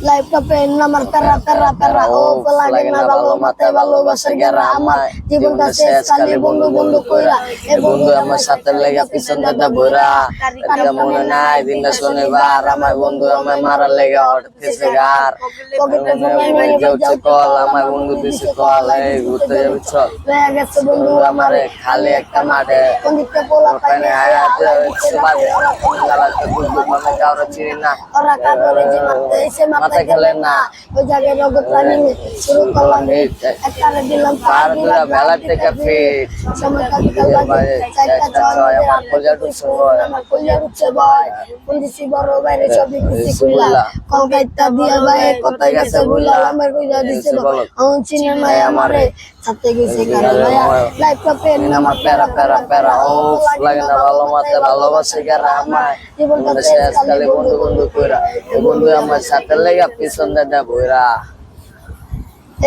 life pen আমার প্যারা প্যারা প্যারা ও লাগে না ভালো মাথায় ভালোবাসার গেরা আমার জীবনটা শেষ খালি বন্ধু বন্ধু কইরা এ বন্ধু আমার সাথে লেগে পিছন দাদা ভরা এটা মনে নাই দিনটা শনিবার আমার বন্ধু আমার মারার লেগে হটতেছে গার কেউ কল আমার বন্ধু দিছে কল এই ঘুরতে যাবি চল গেছে বন্ধু আমার খালি একটা মাঠে ওখানে আয়াতে কারো চিনি না ওরা কাপড়ে যে মারতে এসে মাথা খেলে না ওই জায়গায় রগত প্ল্যানিং শুরু করলাম একটারে দিলাম পার দুরা বেলা থেকে ফিট সময় কাল বাজে 4:06 আমার কলজার সময় আমার কলজার উঠছে ভাই পুলিশি বড় বাইরে সবই খুশি কইলা কলকাতা দিয়া ভাই কথা গেছে বইলা আমার কইলা দিছিল আমি চিনি না আমারে সাথে গেছে কারণ লাইফ পেন আমার প্যারা প্যারা প্যারা ও লাগে না ভালো মাথায় ভালোবাসে গেরা আমার জীবনটা শেষ খালি বন্ধু বন্ধু কইরা এই বন্ধু আমার সাথে লেগে পিছন দাদা ভরা